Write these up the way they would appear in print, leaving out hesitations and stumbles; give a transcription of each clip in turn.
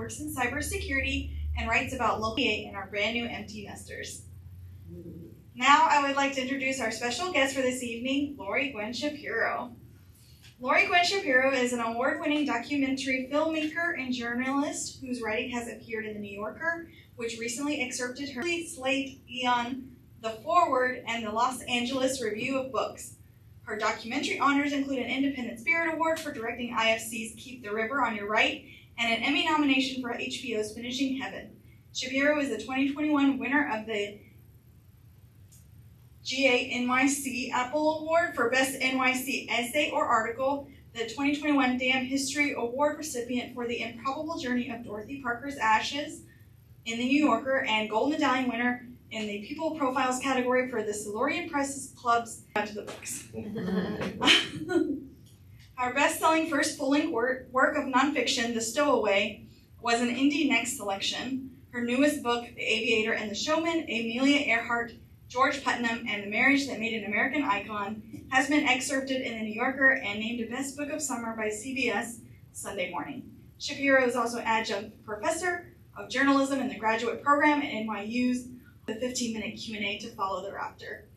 works in cybersecurity and writes about local and our brand new empty nesters. Now I would like to introduce our special guest for this evening, Laurie Shapiro. Laurie Shapiro is an award-winning documentary filmmaker and journalist whose writing has appeared in The New Yorker, which recently excerpted her slate on The Forward and the Los Angeles Review of Books. Her documentary honors include an Independent Spirit Award for directing IFC's Keep the River on Your Right and an Emmy nomination for HBO's Finishing Heaven. Shapiro is the 2021 winner of the GA-NYC Apple Award for Best NYC Essay or Article, the 2021 Damn History Award recipient for The Improbable Journey of Dorothy Parker's Ashes in The New Yorker, and Gold Medallion winner in the People Profiles category for the Silurian Press Club's to the Books. Our best-selling first full-length work of nonfiction, The Stowaway, was an Indie Next selection. Her newest book, The Aviator and the Showman, Amelia Earhart, George Putnam, and the Marriage That Made an American Icon, has been excerpted in The New Yorker and named a Best Book of Summer by CBS Sunday Morning. Shapiro is also adjunct professor of journalism in the graduate program at NYU's the 15-minute Q&A to follow thereafter.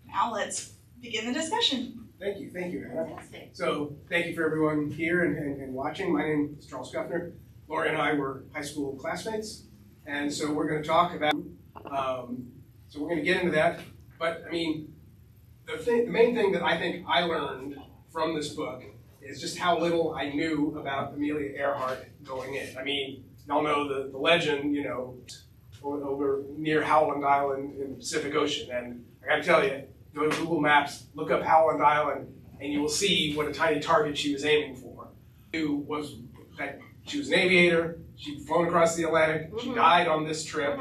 Now let's begin the discussion. Thank you, Anna. So thank you for everyone here and watching. My name is Charles Guffner. Laurie and I were high school classmates, and so we're going to talk about so we're going to get into that, but I mean, the main thing that I think I learned from this book is just how little I knew about Amelia Earhart going in. I mean, y'all know the legend, you know, over near Howland Island in the Pacific Ocean, and I got to tell you, go to Google Maps, look up Howland Island, and you will see what a tiny target she was aiming for. Was that she was an aviator, she'd flown across the Atlantic, she died on this trip.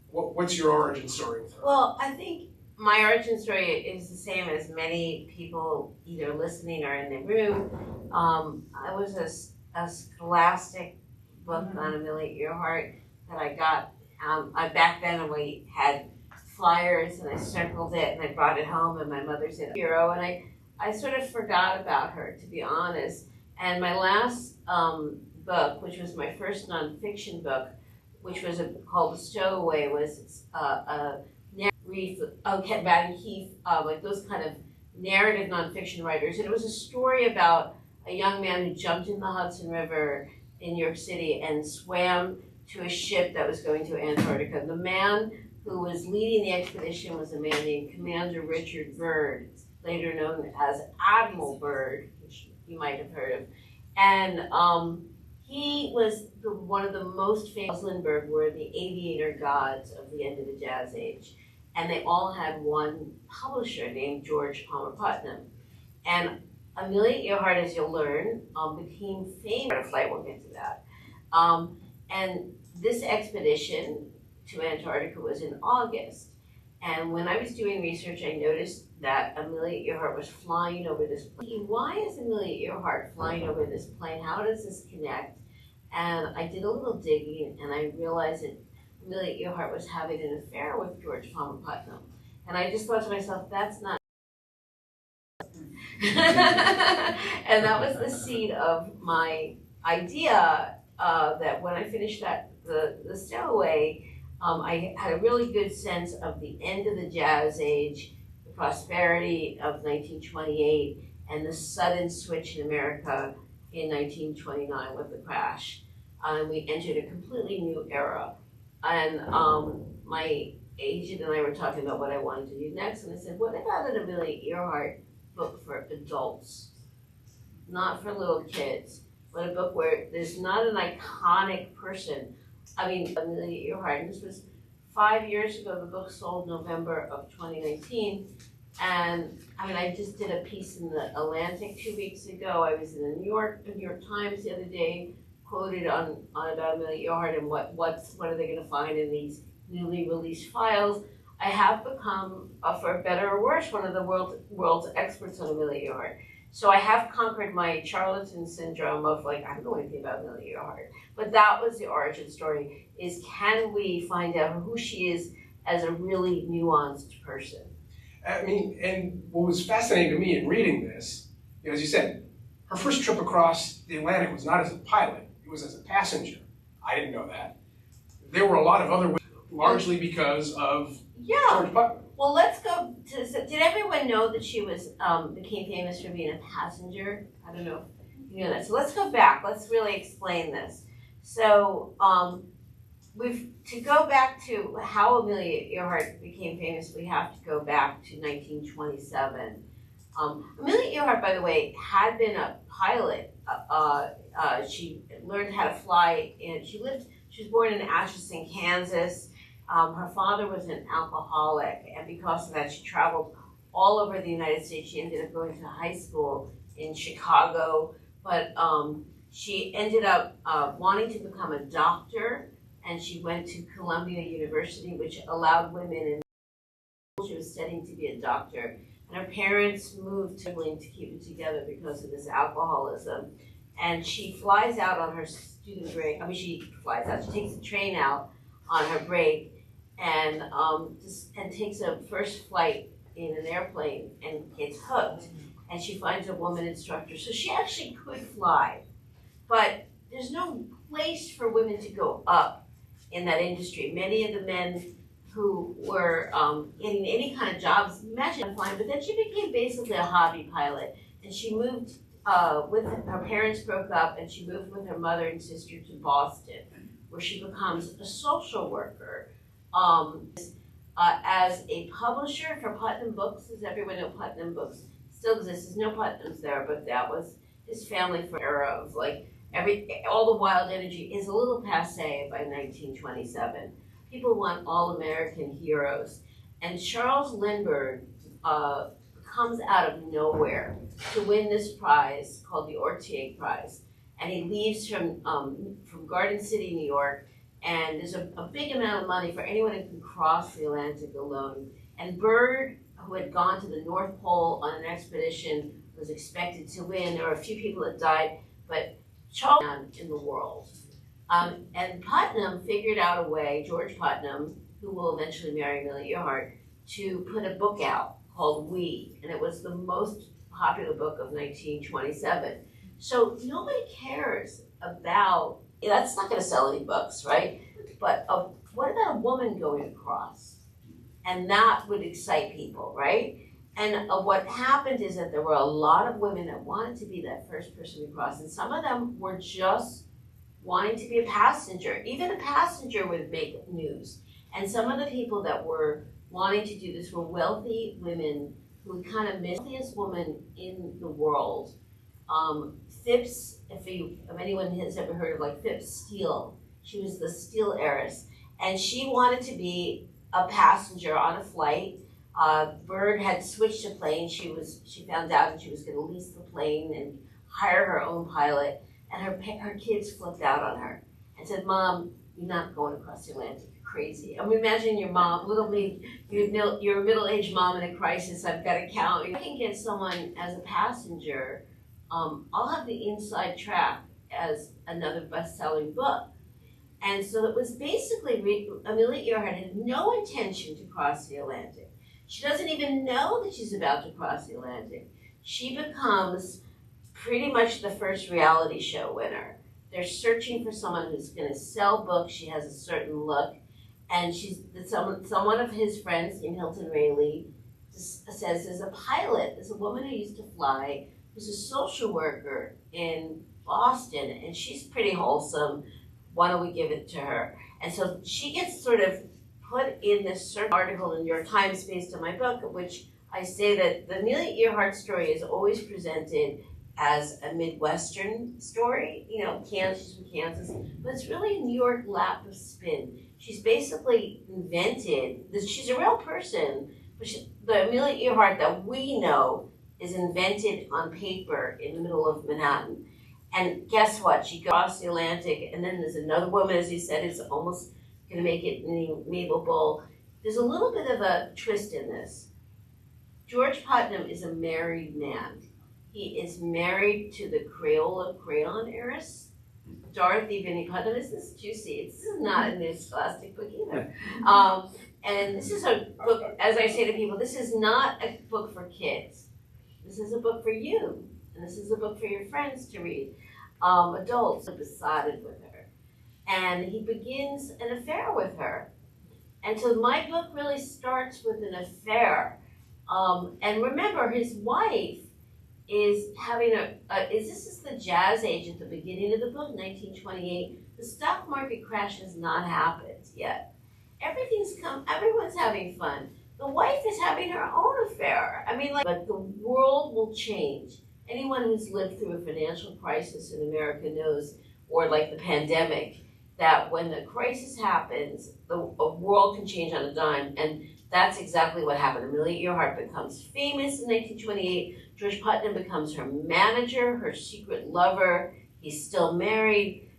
What's your origin story with her? Well, I think my origin story is the same as many people either listening or in the room. I was a scholastic book on Amelia Earhart that I got. Back then we had flyers and I circled it and I brought it home and my mother said hero, and I sort of forgot about her, to be honest. And my last book, which was my first nonfiction book, which was called The Stowaway, was a narrative about Keith, like those kind of narrative nonfiction writers. And it was a story about a young man who jumped in the Hudson River in New York City and swam to a ship that was going to Antarctica. The man who was leading the expedition was a man named Commander Richard Byrd, later known as Admiral Byrd, which you might have heard of. And he was one of the most famous. Lindbergh were the aviator gods of the end of the Jazz Age. And they all had one publisher named George Palmer Putnam. And Amelia Earhart, as you'll learn, became famous on a flight. We'll get to that. And this expedition to Antarctica was in August. And when I was doing research, I noticed that Amelia Earhart was flying over this plane. Why is Amelia Earhart flying over this plane? How does this connect? And I did a little digging and I realized that Amelia Earhart was having an affair with George Palmer Putnam. And I just thought to myself, that's not. And that was the seed of my idea that when I finished the Stowaway, I had a really good sense of the end of the Jazz Age, the prosperity of 1928, and the sudden switch in America in 1929 with the crash. We entered a completely new era. And my agent and I were talking about what I wanted to do next, and I said, what about an Amelia Earhart book for adults? Not for little kids, but a book where there's not an iconic person. I mean, Amelia Earhart, and this was 5 years ago. The book sold November of 2019. And I mean, I just did a piece in the Atlantic 2 weeks ago. I was in the New York Times the other day, quoted on about Amelia Earhart and what are they going to find in these newly released files. I have become, for better or worse, one of the world's experts on Amelia Earhart. So I have conquered my charlatan syndrome of like, I don't know anything about Amelia Earhart. But that was the origin story, is can we find out who she is as a really nuanced person? I mean, and what was fascinating to me in reading this, as you said, her first trip across the Atlantic was not as a pilot, it was as a passenger. I didn't know that. There were a lot of other women, largely because of George Putnam. Well, let's go to, did everyone know that she was, became famous for being a passenger? I don't know if you know that. So let's go back. Let's really explain this. So, to go back to how Amelia Earhart became famous, we have to go back to 1927. Amelia Earhart, by the way, had been a pilot. She learned how to fly, and she was born in Atchison, Kansas. Her father was an alcoholic, and because of that, she traveled all over the United States. She ended up going to high school in Chicago, but she ended up wanting to become a doctor, and she went to Columbia University, which allowed women, and she was studying to be a doctor. And her parents moved to England to keep it together because of this alcoholism. And she flies out on her student break. She takes the train out on her break, and takes a first flight in an airplane and gets hooked. And she finds a woman instructor. So she actually could fly, but there's no place for women to go up in that industry. Many of the men who were getting any kind of jobs, imagine flying, but then she became basically a hobby pilot. And she moved with her parents broke up, and she moved with her mother and sister to Boston, where she becomes a social worker. As a publisher for Putnam Books. Does everyone know Putnam Books still exists? There's no Putnams there, but that was his family for era of all the wild energy is a little passe by 1927. People want all American heroes, and Charles Lindbergh comes out of nowhere to win this prize called the Orteig Prize, and he leaves from Garden City, New York. And there's a big amount of money for anyone who can cross the Atlantic alone. And Byrd, who had gone to the North Pole on an expedition, was expected to win. There were a few people that died, but Charles in the world. And Putnam figured out a way, George Putnam, who will eventually marry Amelia Earhart, to put a book out called We. And it was the most popular book of 1927. So nobody cares about, that's not going to sell any books, right? But what about a woman going across? And that would excite people, right? And what happened is that there were a lot of women that wanted to be that first person to cross, and some of them were just wanting to be a passenger. Even a passenger would make news. And some of the people that were wanting to do this were wealthy women who kind of missed the wealthiest woman in the world. Phipps, if anyone has ever heard of Phipps Steele, she was the steel heiress, and she wanted to be a passenger on a flight. Byrd had switched a plane. She found out that she was going to lease the plane and hire her own pilot, and her kids flipped out on her and said, "Mom, you're not going across the Atlantic. You're crazy." I mean, imagine your mom, you're a middle-aged mom in a crisis. I've got to count. If I can get someone as a passenger, I'll have the inside track as another best-selling book. And so it was basically, Amelia Earhart had no intention to cross the Atlantic. She doesn't even know that she's about to cross the Atlantic. She becomes pretty much the first reality show winner. They're searching for someone who's going to sell books. She has a certain look. And someone of his friends named Hilton Rayleigh says there's a pilot, there's a woman who used to fly, who's a social worker in Boston, and she's pretty wholesome. Why don't we give it to her? And so she gets sort of put in this article in the New York Times based on my book, which I say that the Amelia Earhart story is always presented as a Midwestern story, Kansas, from Kansas, but it's really a New York lap of spin. She's basically invented, she's a real person, but the Amelia Earhart that we know is invented on paper in the middle of Manhattan. And guess what? She goes across the Atlantic, and then there's another woman, as you said, is almost going to make it named Mabel Bull. There's a little bit of a twist in this. George Putnam is a married man. He is married to the Crayola crayon heiress, Dorothy Vinnie Putnam. This is juicy. This is not in this Scholastic book either. And this is a book, as I say to people, this is not a book for kids. This is a book for you. And this is a book for your friends to read. Adults are besotted with her. and he begins an affair with her. And so my book really starts with an affair. And remember, his wife is having this is the jazz age at the beginning of the book, 1928. The stock market crash has not happened yet. Everyone's having fun. The wife is having her own affair. I mean, but the world will change. Anyone who's lived through a financial crisis in America knows, or like the pandemic, that when the crisis happens, a world can change on a dime, and that's exactly what happened. Amelia Earhart becomes famous in 1928. George Putnam becomes her manager, her secret lover. He's still married.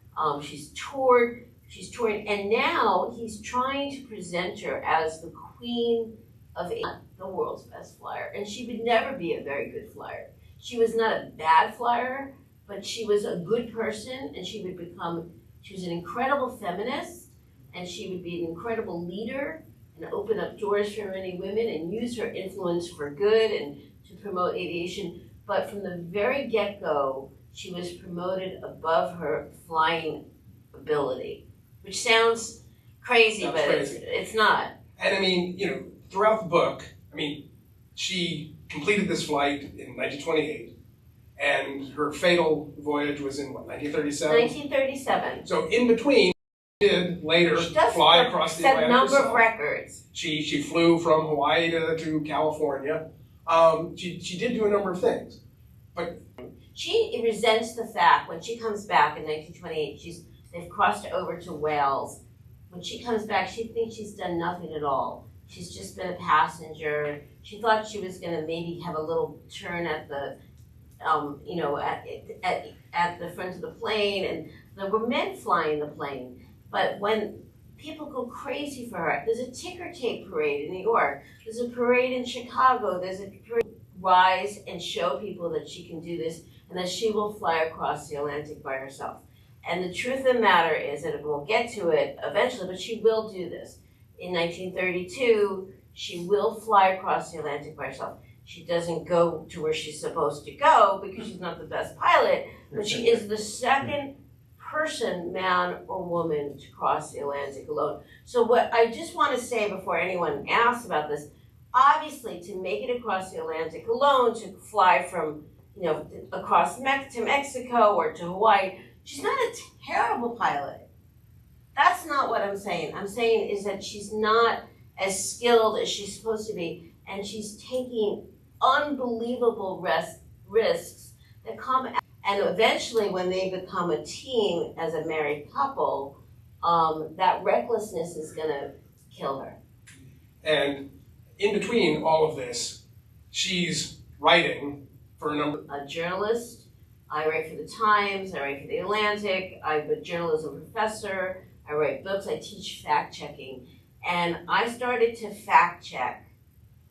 She's touring, and now he's trying to present her as the queen of the world's best flyer, and she would never be a very good flyer. She was not a bad flyer, but she was a good person, and she was an incredible feminist, and she would be an incredible leader and open up doors for many women and use her influence for good and to promote aviation. But from the very get-go, she was promoted above her flying ability, which sounds crazy, but crazy. It's not. And I mean, throughout the book, she completed this flight in 1928, and her fatal voyage was in, 1937? 1937. So in between, she did later fly across the Atlantic. Set number of records. She flew from Hawaii to California. She did do a number of things. But she resents the fact when she comes back in 1928, they've crossed over to Wales. When she comes back, she thinks she's done nothing at all. She's just been a passenger. She thought she was going to maybe have a little turn at the, at the front of the plane, and there were men flying the plane. But when people go crazy for her, there's a ticker tape parade in New York. There's a parade in Chicago. There's a parade. Rise and show people that she can do this and that she will fly across the Atlantic by herself. And the truth of the matter is that we'll get to it eventually, but she will do this. In 1932, she will fly across the Atlantic by herself. She doesn't go to where she's supposed to go because she's not the best pilot, but she is the second person, man or woman, to cross the Atlantic alone. So what I just want to say before anyone asks about this, obviously to make it across the Atlantic alone, to fly from, across to Mexico or to Hawaii, she's not a terrible pilot. That's not what I'm saying. I'm saying is that she's not as skilled as she's supposed to be, and she's taking unbelievable risks that come. And eventually, when they become a team as a married couple, that recklessness is going to kill her. And in between all of this, she's writing for a journalist. I write for the Times, I write for the Atlantic, I'm a journalism professor, I write books, I teach fact-checking. And I started to fact-check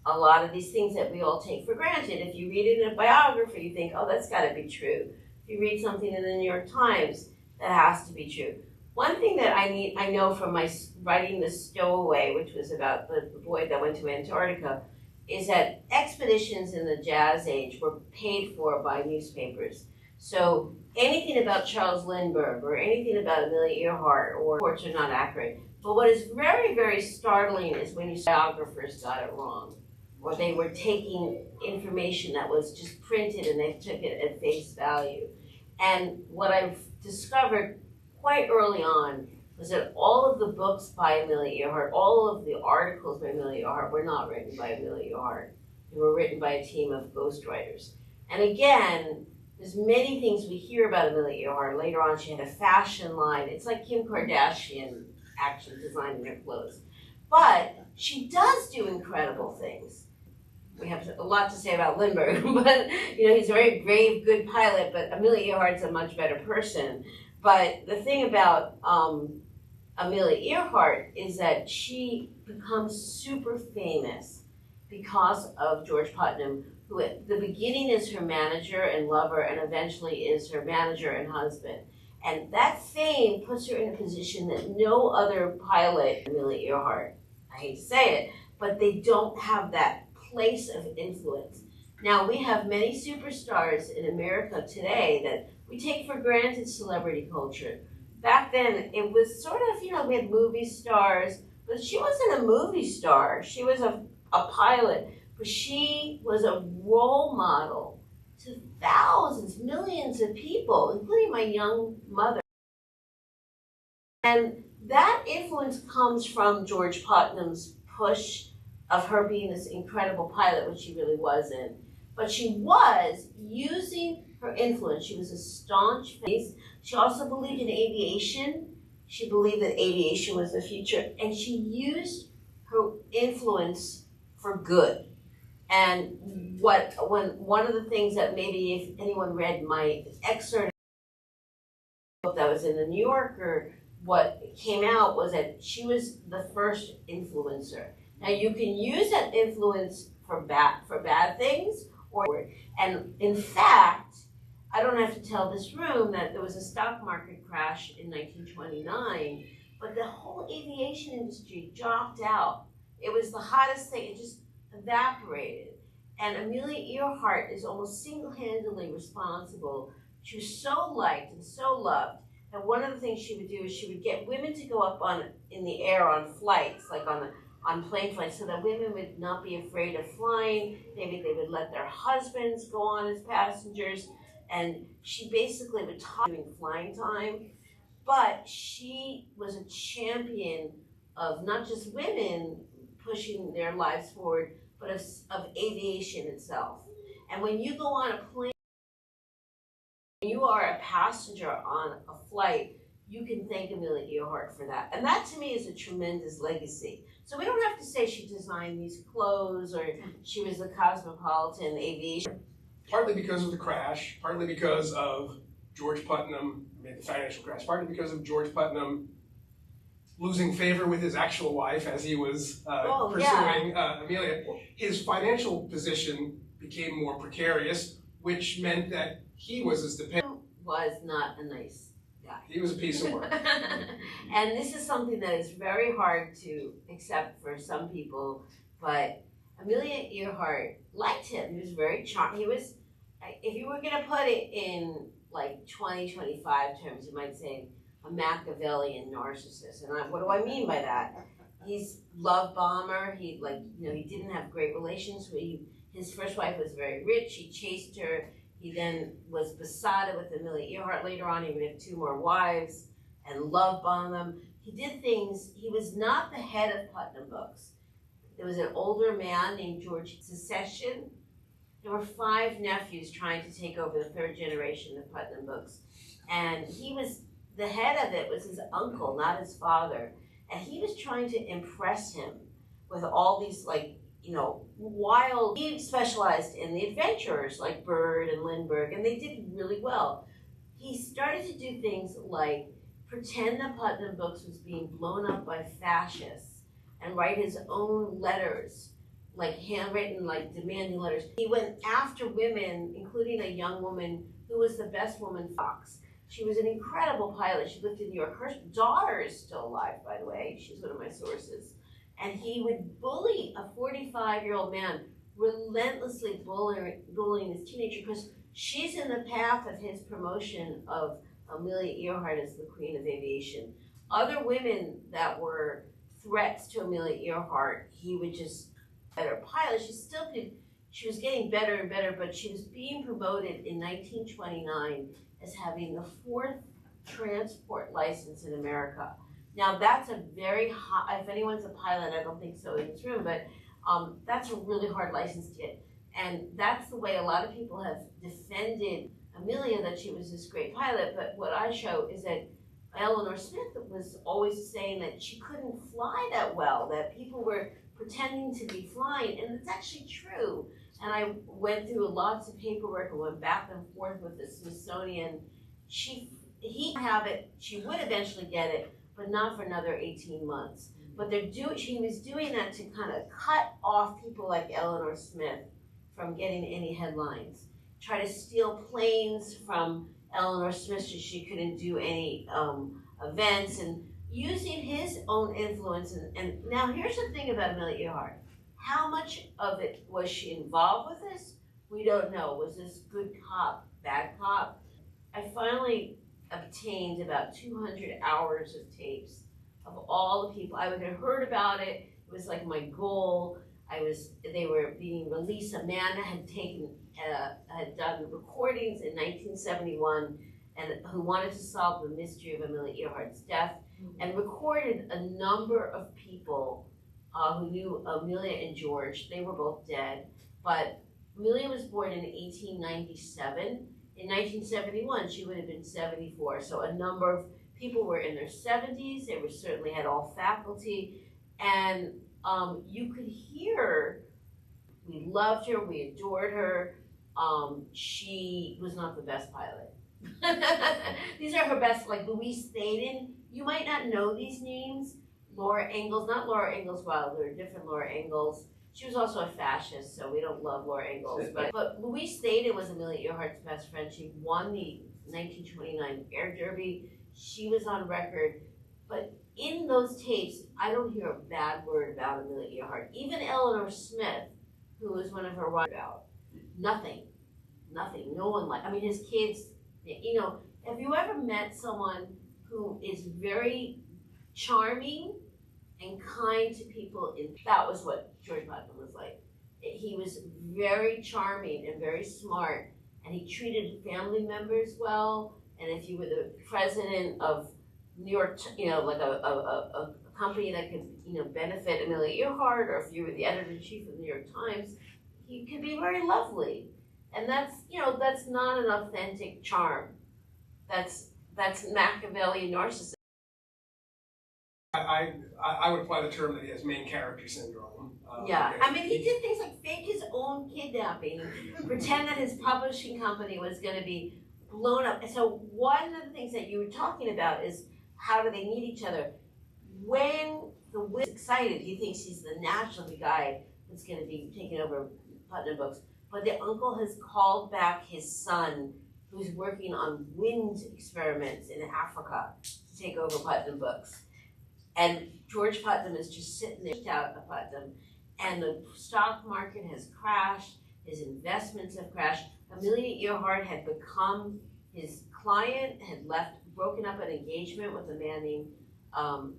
a lot of these things that we all take for granted. If you read it in a biography, you think, oh, that's got to be true. If you read something in the New York Times, that has to be true. One thing that I know from my writing The Stowaway, which was about the boy that went to Antarctica, is that expeditions in the Jazz Age were paid for by newspapers. So anything about Charles Lindbergh or anything about Amelia Earhart or reports are not accurate. But what is very, very startling is when biographers got it wrong, or they were taking information that was just printed and they took it at face value. And what I've discovered quite early on was that all of the books by Amelia Earhart, all of the articles by Amelia Earhart were not written by Amelia Earhart. They were written by a team of ghostwriters. And again, there's many things we hear about Amelia Earhart. Later on, she had a fashion line. It's like Kim Kardashian actually designing her clothes. But she does do incredible things. We have a lot to say about Lindbergh, but he's a very brave, good pilot, but Amelia Earhart's a much better person. But the thing about Amelia Earhart is that she becomes super famous because of George Putnam, who at the beginning is her manager and lover and eventually is her manager and husband. And that fame puts her in a position that no other pilot, Amelia Earhart, I hate to say it, but they don't have that place of influence. Now, we have many superstars in America today that we take for granted celebrity culture. back then it was sort of, we had movie stars, but she wasn't a movie star. She was a pilot, but she was a role model to thousands, millions of people, including my young mother. And that influence comes from George Putnam's push of her being this incredible pilot, which she really wasn't. But she was using her influence. She was a staunch feminist. She also believed in aviation. She believed that aviation was the future. And she used her influence for good. And one of the things that maybe if anyone read my excerpt that was in the New Yorker, what came out was that she was the first influencer. Now you can use that influence for bad things, and in fact, I don't have to tell this room that there was a stock market crash in 1929, but the whole aviation industry dropped out. It was the hottest thing, it just evaporated. And Amelia Earhart is almost single-handedly responsible. She was so liked and so loved. And one of the things she would do is she would get women to go up in the air on flights, like on plane flights, so that women would not be afraid of flying. Maybe they would let their husbands go on as passengers. And she basically would talk during flying time. But she was a champion of not just women pushing their lives forward, but of aviation itself. And when you go on a plane, you are a passenger on a flight, you can thank Amelia Earhart for that. And that to me is a tremendous legacy. So we don't have to say she designed these clothes or she was the cosmopolitan aviation. Partly because of the crash, partly because of George Putnam, the financial crash, partly because of George Putnam losing favor with his actual wife as he was pursuing Amelia. His financial position became more precarious, which meant that he was as dependent. Was not a nice guy. He was a piece of work. And this is something that is very hard to accept for some people, but Amelia Earhart liked him. He was very charming. He was, if you were going to put it in like 2025 terms, you might say a Machiavellian narcissist. And what do I mean by that? He's love bomber. He didn't have great relations. His first wife was very rich. He chased her. He then was besotted with Amelia Earhart. Later on, he would have 2 more wives and love bomb them. He did things. He was not the head of Putnam Books. There was an older man named George Secession. There were 5 nephews trying to take over the 3rd generation of Putnam Books. And the head of it was his uncle, not his father. And he was trying to impress him with all these wild. He specialized in the adventurers like Byrd and Lindbergh, and they did really well. He started to do things like pretend that Putnam Books was being blown up by fascists and write his own letters, like handwritten, like demanding letters. He went after women, including a young woman who was the best woman, Fox. She was an incredible pilot. She lived in New York. Her daughter is still alive, by the way. She's one of my sources. And he would bully a 45-year-old man, relentlessly bullying his teenager because she's in the path of his promotion of Amelia Earhart as the queen of aviation. Other women that were threats to Amelia Earhart, he would just better pilot. She was getting better and better, but she was being promoted in 1929 as having the 4th transport license in America. Now that's a very high, if anyone's a pilot, I don't think so in this room, but that's a really hard license to get. And that's the way a lot of people have defended Amelia, that she was this great pilot. But what I show is that Eleanor Smith was always saying that she couldn't fly that well, that people were pretending to be flying, and it's actually true. And I went through lots of paperwork and went back and forth with the Smithsonian. She would eventually get it, but not for another 18 months. But she was doing that to kind of cut off people like Eleanor Smith from getting any headlines. Try to steal planes from Eleanor Smith so she couldn't do any events, and using his own influence. And now here's the thing about Amelia Earhart. How much of it was she involved with this? We don't know. Was this good cop, bad cop? I finally obtained about 200 hours of tapes of all the people. I had heard about it. It was like my goal. They were being released. Amanda had had done recordings in 1971 and who wanted to solve the mystery of Amelia Earhart's death and recorded a number of people who knew Amelia and George. They were both dead, but Amelia was born in 1897. In 1971, she would have been 74. So a number of people were in their 70s. They certainly had all faculty, and you could hear. We loved her. We adored her. She was not the best pilot. These are her best, like Louise Thaden. You might not know these names. Laura Ingalls, not Laura Ingalls Wilder, different Laura Ingalls. She was also a fascist, so we don't love Laura Ingalls. But Louise Thaden was Amelia Earhart's best friend. She won the 1929 Air Derby. She was on record. But in those tapes, I don't hear a bad word about Amelia Earhart. Even Eleanor Smith, who was one of her wives, about nothing. No one I mean, his kids, you know, have you ever met someone who is very charming and kind to people? That was what George Putnam was like. He was very charming and very smart, and he treated family members well. And if you were the president of New York, you know, like a company that could, you know, benefit Amelia Earhart, or if you were the editor-in-chief of the New York Times, he could be very lovely. And that's, you know, that's not an authentic charm. That's Machiavellian narcissism. I would apply the term that he has main character syndrome. Yeah, I mean, he did things like fake his own kidnapping, pretend that his publishing company was going to be blown up. And so one of the things that you were talking about is how do they meet each other? When the wizard's excited, he thinks he's the naturally guy that's going to be taking over Putnam Books. But the uncle has called back his son, who's working on wind experiments in Africa, to take over Putnam Books. And George Putnam is just sitting there out of Putnam, and the stock market has crashed, his investments have crashed. Amelia Earhart had become his client, had broken up an engagement with a man named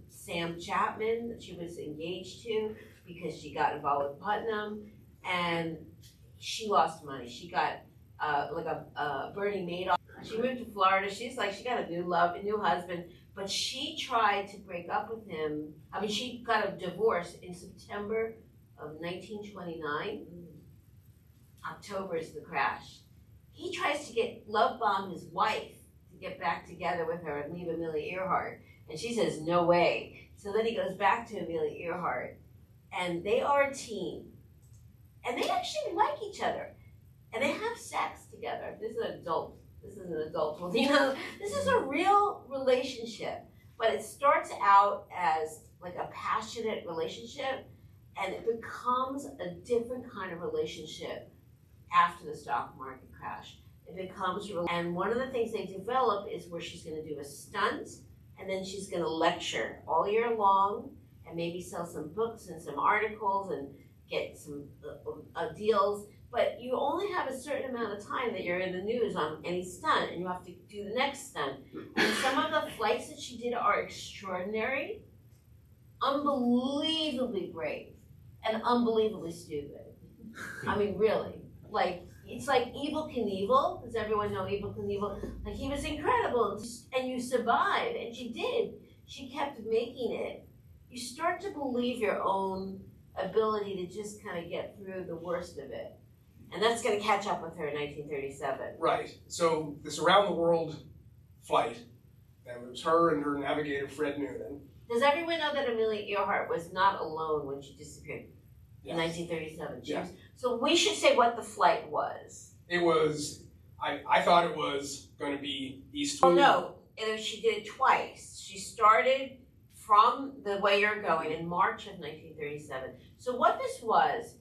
Sam Chapman that she was engaged to because she got involved with Putnam, and she lost money. She got like a Bernie Madoff. She moved to Florida. She got a new husband. But she tried to break up with him. I mean, she got a divorce in September of 1929. October is the crash. He tries to love bomb his wife to get back together with her and leave Amelia Earhart. And she says, no way. So then he goes back to Amelia Earhart. And they are a team. And they actually like each other. And they have sex together. This is an adult. You know, this is a real relationship, but it starts out as like a passionate relationship, and it becomes a different kind of relationship after the stock market crash. It becomes, and one of the things they develop is where she's going to do a stunt, and then she's going to lecture all year long, and maybe sell some books and some articles and get some deals. But you only have a certain amount of time that you're in the news on any stunt, and you have to do the next stunt. And some of the flights that she did are extraordinary, unbelievably brave, and unbelievably stupid. I mean, really. Like, it's like Evel Knievel. Does everyone know Evel Knievel? Like, he was incredible, and you survived, and she did. She kept making it. You start to believe your own ability to just kind of get through the worst of it. And that's going to catch up with her in 1937. Right. So this around the world flight, and it was her and her navigator, Fred Noonan. Does everyone know that Amelia Earhart was not alone when she disappeared in 1937? Yes. So we should say what the flight was. It was, I thought it was going to be east. Oh, no. She did it twice. She started from the way you're going in March of 1937. So what this was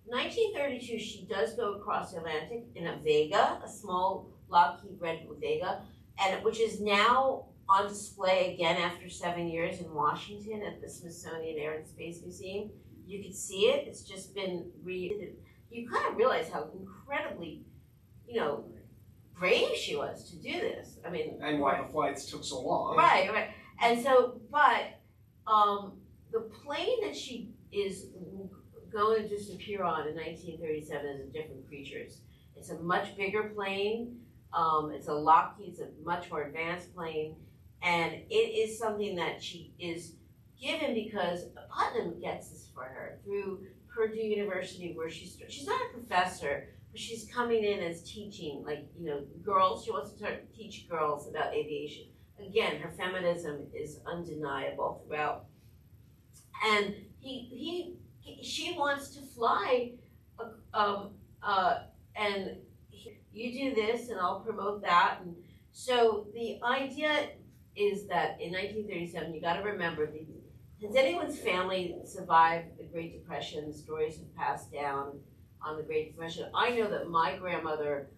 1932, she does go across the Atlantic in a Vega, a small Lockheed Red Vega, and which is now on display again after 7 years in Washington at the Smithsonian Air and Space Museum. You can see it. It's just been you kind of realize how incredibly, you know, brave she was to do this. I mean, and why the flights took so long. Right. And so, but the plane that she is going to Shapiro on in 1937 is a different creature. It's a much bigger plane. It's a Lockheed. It's a much more advanced plane, and it is something that she is given because Putnam gets this for her through Purdue University, where she's not a professor, but she's coming in as teaching, like, girls. She wants to teach girls about aviation. Again, her feminism is undeniable throughout. And she wants to fly, and you do this, and I'll promote that. And so the idea is that in 1937, you got to remember, has anyone's family survived the Great Depression? The stories have passed down on the Great Depression. I know that my grandmother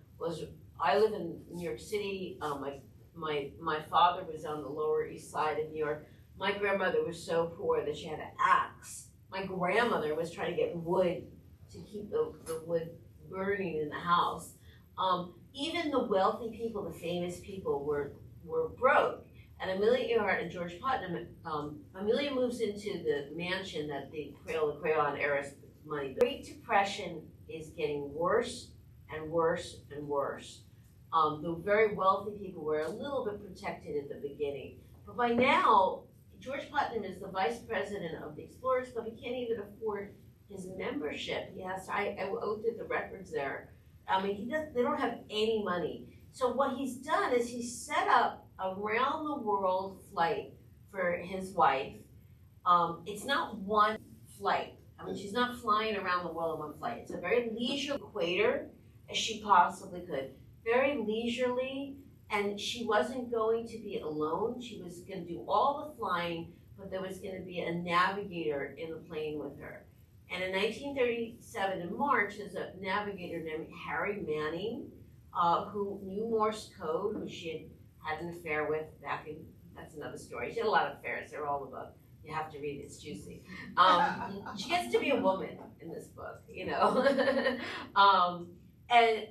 I live in New York City. My father was on the Lower East Side of New York. My grandmother was so poor that she had an axe. My grandmother was trying to get wood to keep the wood burning in the house. Even the wealthy people, the famous people, were broke. And Amelia Earhart and George Putnam, Amelia moves into the mansion that the Crayon heiress money. The Great Depression is getting worse and worse and worse. The very wealthy people were a little bit protected at the beginning. But by now, George Putnam is the vice president of the Explorers Club. He can't even afford his membership. He has to, I looked at the records there. I mean, they don't have any money. So what he's done is he's set up a round the world flight for his wife. It's not one flight. I mean, she's not flying around the world in one flight. It's a very leisurely equator as she possibly could. Very leisurely, and she wasn't going to be alone. She was going to do all the flying, but there was going to be a navigator in the plane with her. And in 1937, in March, there's a navigator named Harry Manning, who knew Morse code, who she had an affair with back in, that's another story. She had a lot of affairs. They're all about, you have to read it, it's juicy. She gets to be a woman in this book, and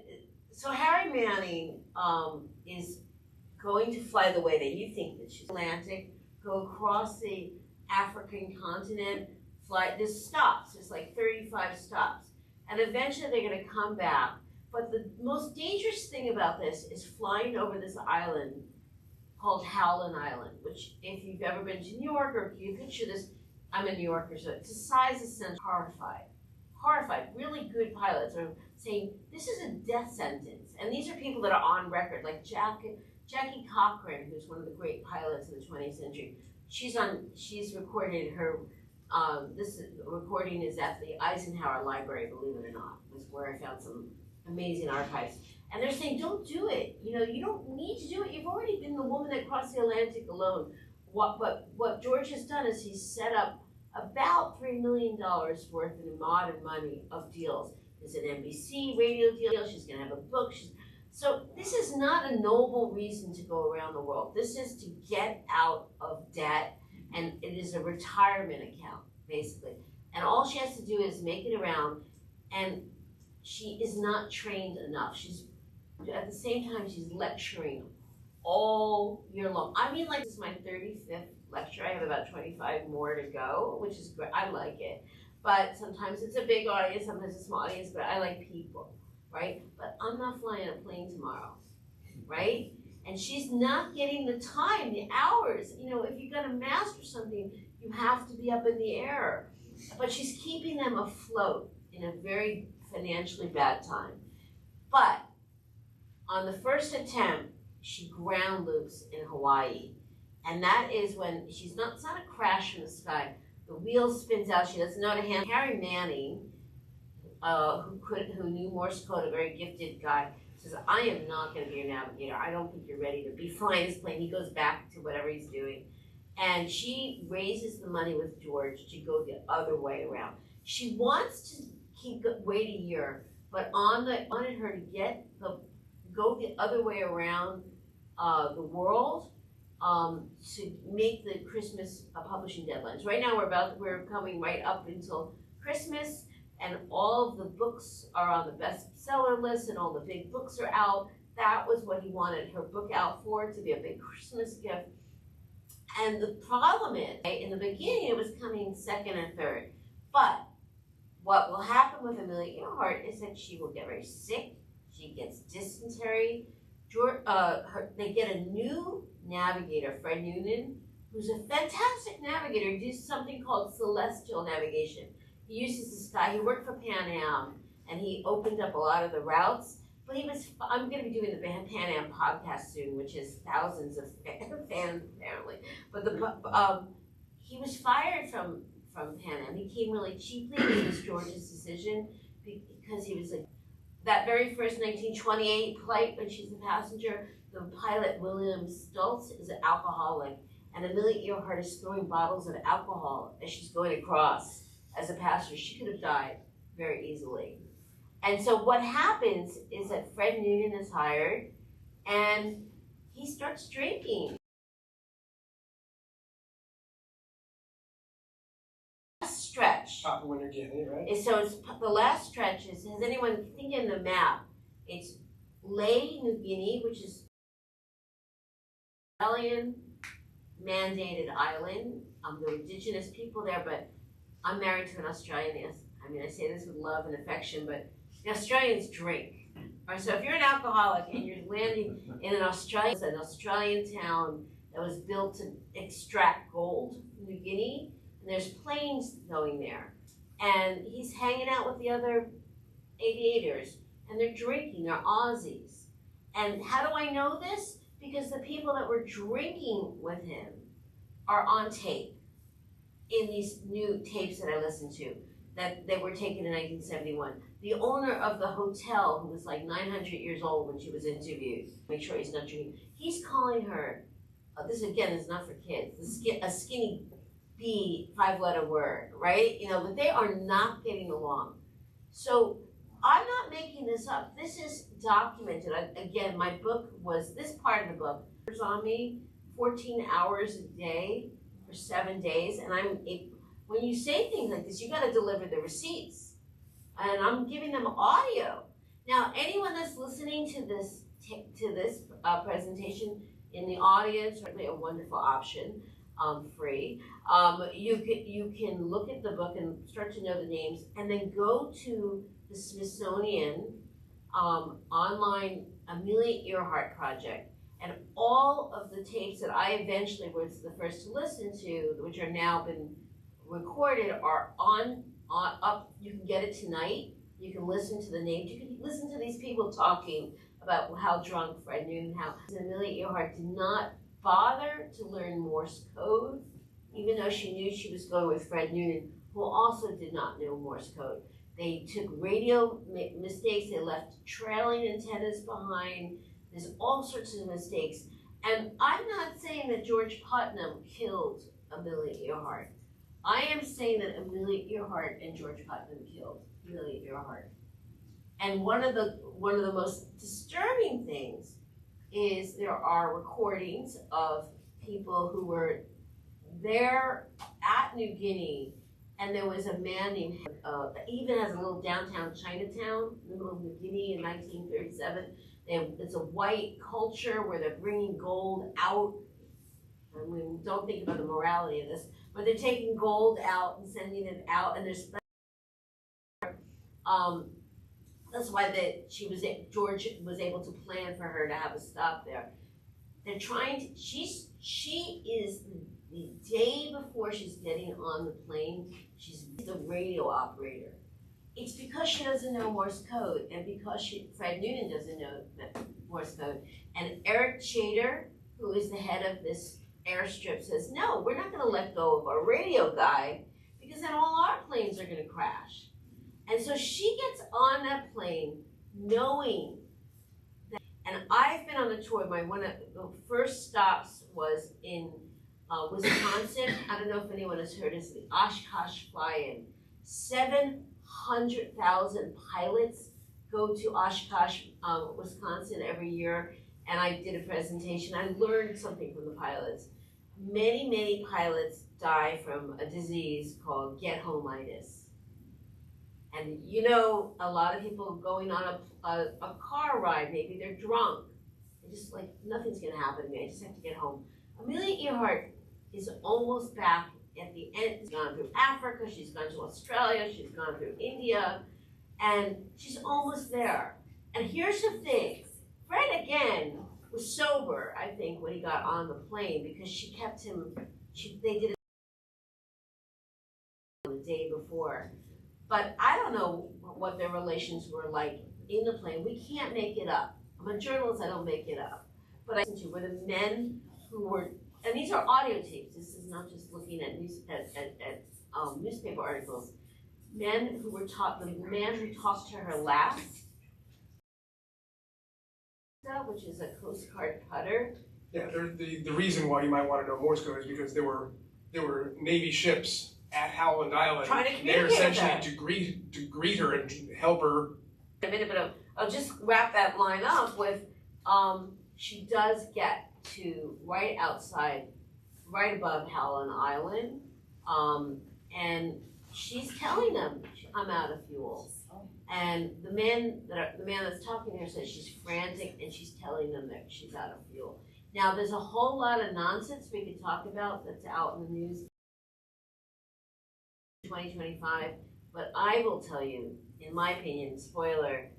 so Harry Manning is going to fly the way that you think that she's Atlantic, go across the African continent, fly, there's stops, there's like 35 stops. And eventually they're gonna come back. But the most dangerous thing about this is flying over this island called Howland Island, which if you've ever been to New York, or if you picture this, I'm a New Yorker, so it's a size of sense, horrified. Really good pilots are saying, this is a death sentence. And these are people that are on record, like Jackie Cochran, who's one of the great pilots in the 20th century. She's recorded her, this recording is at the Eisenhower Library, believe it or not, was where I found some amazing archives. And they're saying, don't do it. You don't need to do it. You've already been the woman that crossed the Atlantic alone. What George has done is he's set up about $3 million worth in modern money of deals. There's an NBC radio deal. She's going to have a book. So this is not a noble reason to go around the world. This is to get out of debt, and it is a retirement account, basically. And all she has to do is make it around, and she is not trained enough. She's, at the same time, she's lecturing all year long. I mean, like, this is my 35th lecture. I have about 25 more to go, which is great. I like it. But sometimes it's a big audience, sometimes it's a small audience, but I like people, right? But I'm not flying a plane tomorrow, right? And she's not getting the time, the hours. If you're gonna master something, you have to be up in the air. But she's keeping them afloat in a very financially bad time. But on the first attempt, she ground loops in Hawaii. And that is when it's not a crash in the sky. The wheel spins out, she doesn't know how to handle. Harry Manning, who knew Morse code, a very gifted guy, says, I am not going to be your navigator. I don't think you're ready to be flying this plane. He goes back to whatever he's doing. And she raises the money with George to go the other way around. She wants to wait a year, but wanted her to go the other way around the world to make the Christmas publishing deadlines. Right now we're coming right up until Christmas, and all of the books are on the bestseller list, and all the big books are out. that was what he wanted her book out for, to be a big Christmas gift. And the problem is, in the beginning, it was coming second and third. But what will happen with Amelia Earhart is that she will get very sick. She gets dysentery. They get a new navigator, Fred Noonan, who's a fantastic navigator. He does something called celestial navigation. He uses the sky. He worked for Pan Am, and he opened up a lot of the routes. But I'm going to be doing the Pan Am podcast soon, which is thousands of fans apparently. But he was fired from Pan Am. He came really cheaply. It was George's decision because he was that very first 1928 flight when she's a passenger. The pilot William Stultz is an alcoholic, and Amelia Earhart is throwing bottles of alcohol as she's going across as a passenger. She could have died very easily. And so what happens is that Fred Noonan is hired, and he starts drinking. Stretch. Papua New Guinea, right? So it's the last stretch is, has anyone think in the map? It's Lae, New Guinea, which is Australian mandated island. There were indigenous people there, but I'm married to an Australian. I mean, I say this with love and affection, but the Australians drink. All right, so if you're an alcoholic and you're landing in an Australian town that was built to extract gold from New Guinea, and there's planes going there, and he's hanging out with the other aviators, and they're drinking, they're Aussies. And how do I know this? Because the people that were drinking with him are on tape in these new tapes that I listened to that they were taken in 1971. The owner of the hotel, who was like 900 years old when she was interviewed, make sure he's not drinking, he's calling her, this again is not for kids, a skinny B 5-letter word, right? But they are not getting along. So I'm not making this up. This is documented. Again, my book was, this part of the book was on me 14 hours a day for 7 days. And when you say things like this, you got to deliver the receipts. And I'm giving them audio. Now, anyone that's listening to this presentation in the audience, certainly a wonderful option. Free. You can look at the book and start to know the names, and then go to the Smithsonian online Amelia Earhart project, and all of the tapes that I eventually was the first to listen to, which are now been recorded, are up. You can get it tonight. You can listen to the names. You can listen to these people talking about how drunk Fred Noonan, how Amelia Earhart did not bother to learn Morse code, even though she knew she was going with Fred Noonan, who also did not know Morse code. They took radio mistakes. They left trailing antennas behind. There's all sorts of mistakes. And I'm not saying that George Putnam killed Amelia Earhart. I am saying that Amelia Earhart and George Putnam killed Amelia Earhart. And one of the most disturbing things is there are recordings of people who were there at New Guinea, and there was a man named, even has a little downtown Chinatown in the middle of New Guinea in 1937. It's a white culture where they're bringing gold out. I mean, don't think about the morality of this, but they're taking gold out and sending it out, and there's that's why George was able to plan for her to have a stop there. They're trying to, she is the day before she's getting on the plane, she's the radio operator. It's because she doesn't know Morse code, and because Fred Noonan doesn't know Morse code. And Eric Chater, who is the head of this airstrip, says, no, we're not gonna let go of our radio guy, because then all our planes are gonna crash. And so she gets on that plane knowing that, and I've been on the tour, one of the first stops was in Wisconsin. I don't know if anyone has heard of the Oshkosh fly-in. 700,000 pilots go to Oshkosh, Wisconsin every year, and I did a presentation. I learned something from the pilots. Many, many pilots die from a disease called get-home-itis. And you know, a lot of people going on a car ride, maybe they're drunk. They're just like, nothing's gonna happen to me, I just have to get home. Amelia Earhart is almost back at the end. She's gone through Africa, she's gone to Australia, she's gone through India, and she's almost there. And here's the thing, Fred again was sober, I think, when he got on the plane because she kept him, they did it the day before. But I don't know what their relations were like in the plane. We can't make it up. I'm a journalist, I don't make it up. But I listened to were the men who were, and these are audio tapes, this is not just looking at newspaper articles. Men who were taught, the man who talked to her last, which is a Coast Guard putter. Yeah, the reason why you might want to know Morse code is because there were Navy ships at Howland Island. Trying to there communicate essentially to greet her and to help her. A minute, but I'll just wrap that line up with, she does get to right outside, right above Howland Island, and she's telling them, I'm out of fuel. And the man that's talking to her says she's frantic and she's telling them that she's out of fuel. Now, there's a whole lot of nonsense we could talk about that's out in the news 2025, but I will tell you, in my opinion, spoiler,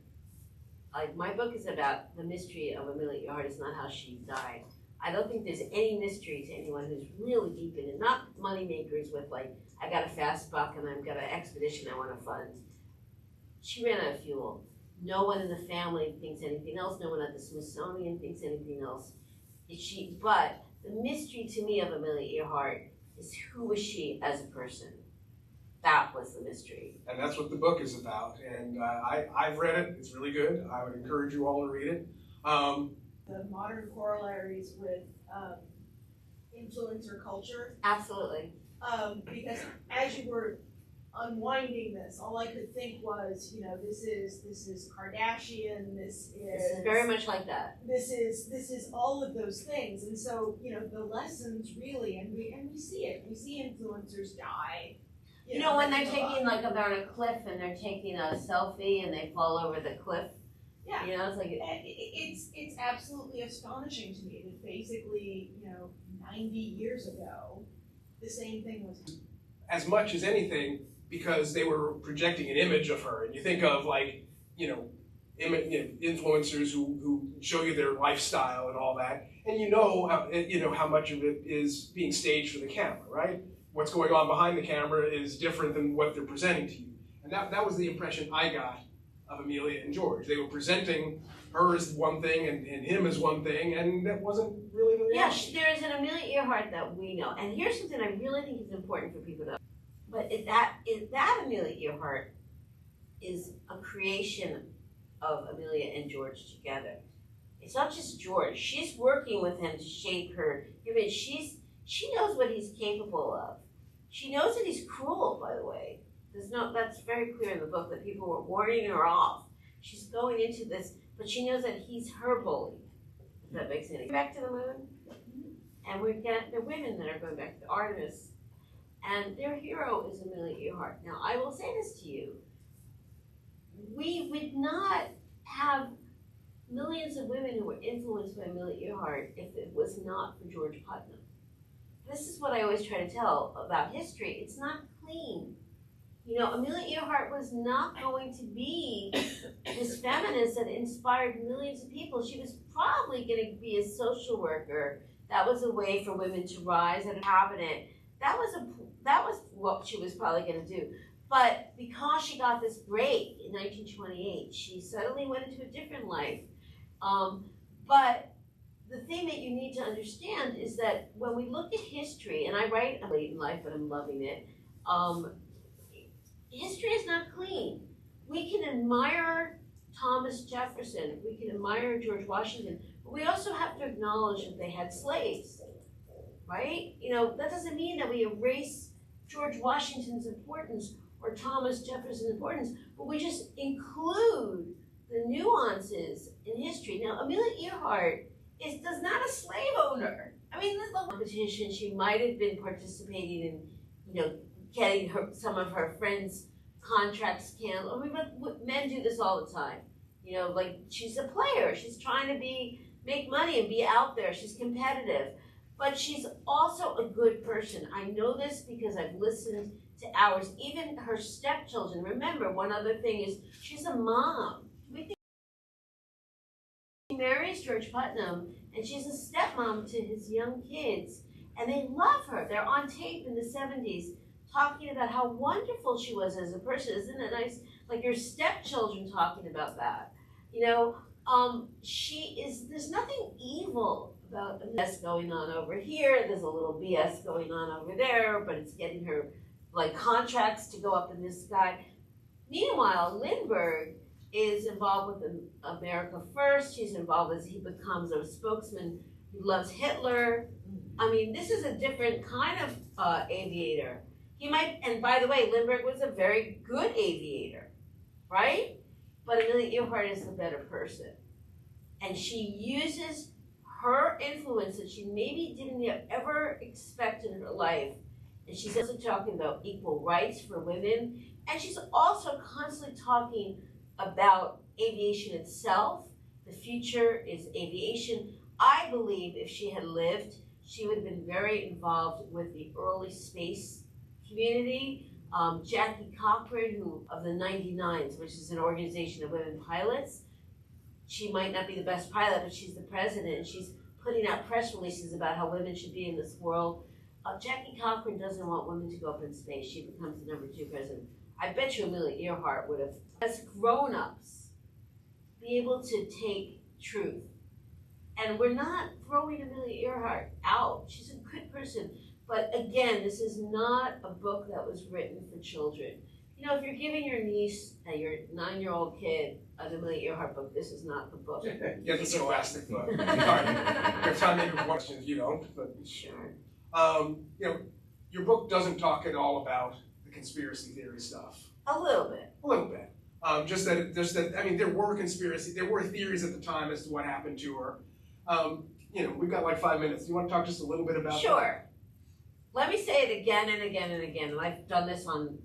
like my book is about the mystery of Amelia Earhart, it's not how she died. I don't think there's any mystery to anyone who's really deep in it, not money makers with like, I got a fast buck and I've got an expedition I want to fund. She ran out of fuel. No one in the family thinks anything else. No one at the Smithsonian thinks anything else. But the mystery to me of Amelia Earhart is who was she as a person? That was the mystery. And that's what the book is about. And I've read it. It's really good. I would encourage you all to read it. The modern corollaries with influencer culture. Absolutely. Because as you were unwinding this, all I could think was, you know, this is Kardashian, This is very much like that. This is all of those things. And so, you know, the lessons really, and we see it. We see influencers die. You know, when they're taking like about a cliff and they're taking a selfie and they fall over the cliff. Yeah. You know, it's like it's absolutely astonishing to me that basically, you know, 90 years ago, the same thing was happening. As much as anything, because they were projecting an image of her, and you think of like, you know, influencers who show you their lifestyle and all that, and you know how much of it is being staged for the camera, right? What's going on behind the camera is different than what they're presenting to you, and that was the impression I got of Amelia and George. They were presenting her as one thing and him as one thing, and that wasn't really the reality. Yeah, there is an Amelia Earhart that we know, and here's something I really think is important for people to know. But that Amelia Earhart is a creation of Amelia and George together. It's not just George. She's working with him to shape her image. She knows what he's capable of. She knows that he's cruel, by the way. That's very clear in the book that people were warning her off. She's going into this, but she knows that he's her bully. If that makes any sense. Back to the moon, and we get the women that are going back to Artemis. And their hero is Amelia Earhart. Now, I will say this to you. We would not have millions of women who were influenced by Amelia Earhart if it was not for George Putnam. This is what I always try to tell about history. It's not clean. You know, Amelia Earhart was not going to be this feminist that inspired millions of people. She was probably going to be a social worker. That was a way for women to rise in a cabinet. That was what she was probably going to do. But because she got this break in 1928, she suddenly went into a different life. But the thing that you need to understand is that when we look at history, and I write late in life, but I'm loving it, history is not clean. We can admire Thomas Jefferson, we can admire George Washington, but we also have to acknowledge that they had slaves. Right? You know, that doesn't mean that we erase George Washington's importance or Thomas Jefferson's importance, but we just include the nuances in history. Now, Amelia Earhart is not a slave owner. I mean, this competition, she might have been participating in, you know, getting some of her friends' contract scandal. I mean, but men do this all the time. You know, like she's a player. She's trying to make money and be out there. She's competitive, but she's also a good person. I know this because I've listened to hours. Even her stepchildren. Remember, one other thing is she's a mom. We think she marries George Putnam, and she's a stepmom to his young kids, and they love her. They're on tape in the 70s talking about how wonderful she was as a person. Isn't it nice? Like your stepchildren talking about that. You know, there's nothing evil about a BS going on over here. There's a little BS going on over there, but it's getting her like contracts to go up in the sky. Meanwhile, Lindbergh is involved with America First. He's involved as he becomes a spokesman who loves Hitler. I mean, this is a different kind of aviator. He might, and by the way, Lindbergh was a very good aviator, right? But Amelia Earhart is the better person. And she uses her influence that she maybe didn't ever expect in her life. And she's also talking about equal rights for women. And she's also constantly talking about aviation itself. The future is aviation. I believe if she had lived, she would have been very involved with the early space community. Jackie Cochran, of the 99s, which is an organization of women pilots, she might not be the best pilot, but she's the president, and she's putting out press releases about how women should be in this world. Jackie Cochran doesn't want women to go up in space. She becomes the #2 president. I bet you Amelia Earhart would have, as grown-ups, be able to take truth. And we're not throwing Amelia Earhart out. She's a good person. But again, this is not a book that was written for children. You know, if you're giving your niece, your 9-year-old kid, an Amelia Earhart book, this is not the book. Yeah, the scholastic book. All right. There's time to make questions. You don't, but sure. You know, your book doesn't talk at all about the conspiracy theory stuff. A little bit. A little bit. Just that. I mean, there were theories at the time as to what happened to her. You know, we've got like 5 minutes. Do you want to talk just a little bit about Sure. that? Let me say it again and again and again, and I've done this on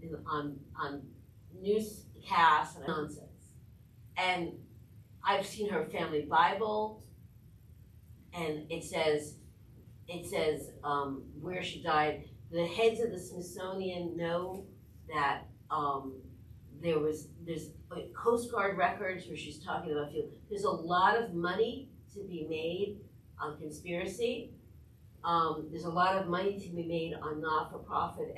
newscasts and nonsense. And I've seen her family Bible, and it says where she died. The heads of the Smithsonian know that there's Coast Guard records where she's talking about fuel. There's a lot of money to be made on conspiracy. There's a lot of money to be made on not-for-profit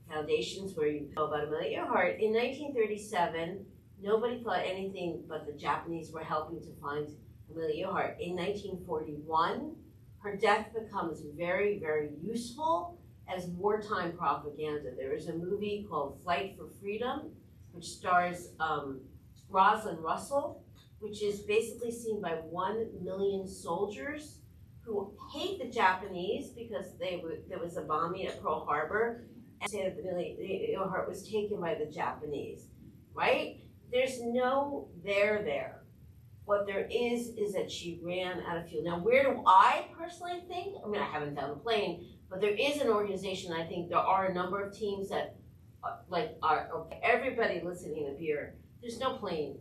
foundations where you know about Amelia Earhart. In 1937, nobody thought anything but the Japanese were helping to find Amelia Earhart. In 1941, her death becomes very, very useful as wartime propaganda. There is a movie called Flight for Freedom, which stars Rosalind Russell, which is basically seen by 1 million soldiers who hate the Japanese because there was a bombing at Pearl Harbor, and say that Amelia Earhart was taken by the Japanese, right? There's no there. What there is that she ran out of fuel. Now, where do I personally think? I mean, I haven't found the plane, but there is an organization. I think there are a number of teams that, are everybody listening up here. There's no plane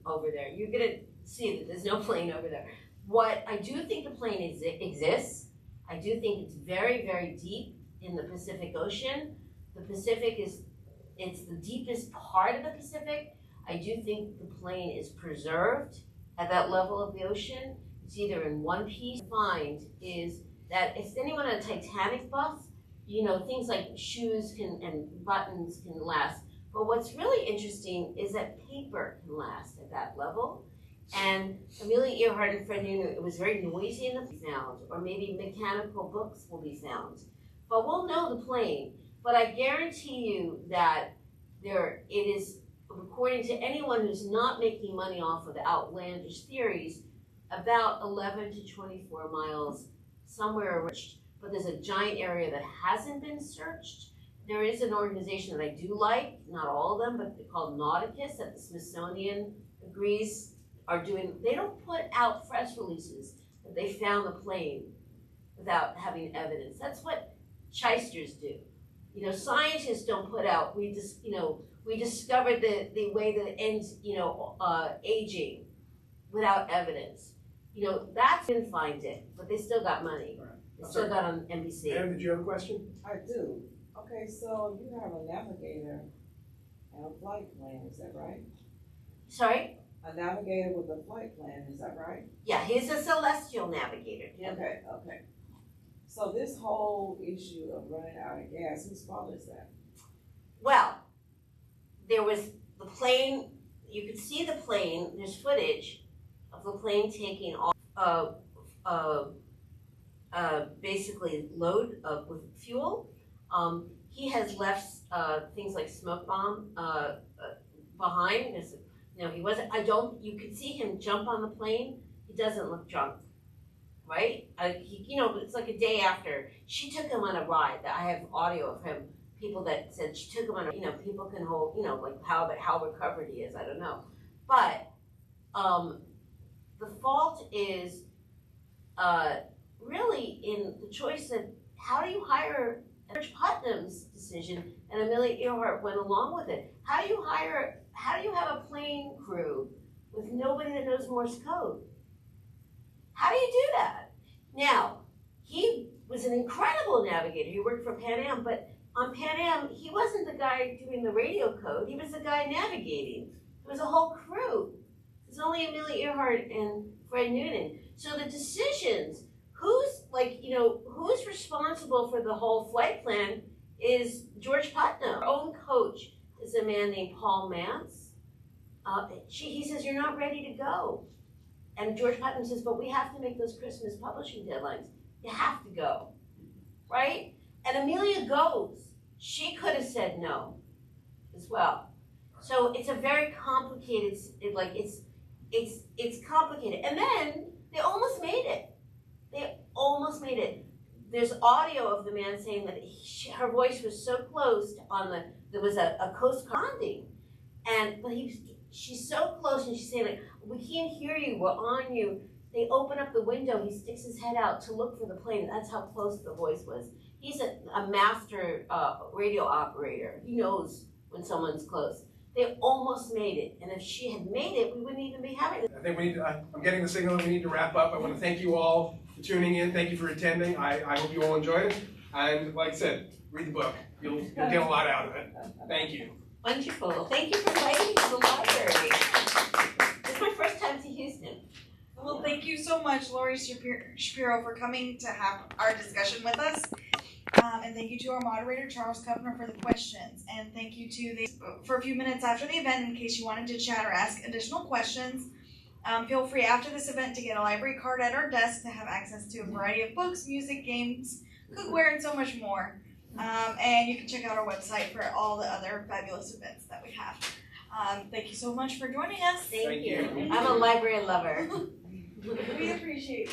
over there. You're gonna see that there's no plane over there. What I do think the plane exists. I do think it's very, very deep in the Pacific Ocean. The Pacific it's the deepest part of the Pacific. I do think the plane is preserved at that level of the ocean. It's either in one piece. Find is that if anyone a Titanic buff, you know, things like shoes and buttons can last. But what's really interesting is that paper can last at that level. And Amelia Earhart and Fred knew it was very noisy in the found, or maybe mechanical books will be found. But we'll know the plane. But I guarantee you that it is, according to anyone who's not making money off of the outlandish theories, about 11 to 24 miles somewhere around. But there's a giant area that hasn't been searched. There is an organization that I do like, not all of them, but they're called Nauticus, that the Smithsonian agrees are doing. They don't put out press releases that they found the plane without having evidence. That's what shysters do. Scientists don't put out, we discovered the way that it ends, aging without evidence. That didn't find it, but they still got money. All right. They still got on NBC. Ma'am, did you have a question? I do. Okay, so you have a navigator and a flight plan, is that right? Sorry? A navigator with a flight plan, is that right? Yeah, he's a celestial navigator. Okay. So this whole issue of running out of gas, whose fault is that? Well, there was the plane, you could see the plane, there's footage of the plane taking off, basically load with fuel. He has left things like smoke bomb behind. He wasn't, you could see him jump on the plane. He doesn't look drunk, right? It's like a day after. She took him on a ride. I have audio of him, people that said she took him on people can hold, like how recovered he is, I don't know. But the fault is really in the choice of how do you hire George Putnam's decision, and Amelia Earhart went along with it. How do you have a plane crew with nobody that knows Morse code? How do you do that? Now, he was an incredible navigator. He worked for Pan Am, but on Pan Am, he wasn't the guy doing the radio code. He was the guy navigating. There was a whole crew. It was only Amelia Earhart and Fred Noonan. So the decisions, who's responsible for the whole flight plan is George Putnam. Our own coach is a man named Paul Mance. He says, you're not ready to go. And George Putnam says, but we have to make those Christmas publishing deadlines. You have to go, right? And Amelia goes. She could have said no as well. So it's a very complicated, it's complicated. And then they almost made it. There's audio of the man saying that her voice was so close there was a Coast Guard, but she's so close, and she's saying, like, we can't hear you, we're on you. They open up the window, he sticks his head out to look for the plane. That's how close the voice was. He's a master radio operator. He knows when someone's close. They almost made it, and if she had made it, we wouldn't even be having it. I think I'm getting the signal that we need to wrap up. I want to thank you all for tuning in. Thank you for attending. I hope you all enjoyed it. And like I said, read the book. You'll get a lot out of it. Thank you. Wonderful. Thank you for inviting me to the library. It's my first time to Houston. Well, thank you so much, Laurie Shapiro, for coming to have our discussion with us. And thank you to our moderator, Charles Kuffner, for the questions. And thank you for a few minutes after the event, in case you wanted to chat or ask additional questions. Feel free after this event to get a library card at our desk to have access to a variety of books, music, games, cookware, and so much more. And you can check out our website for all the other fabulous events that we have. Thank you so much for joining us. Thank you. I'm a library lover. We appreciate you.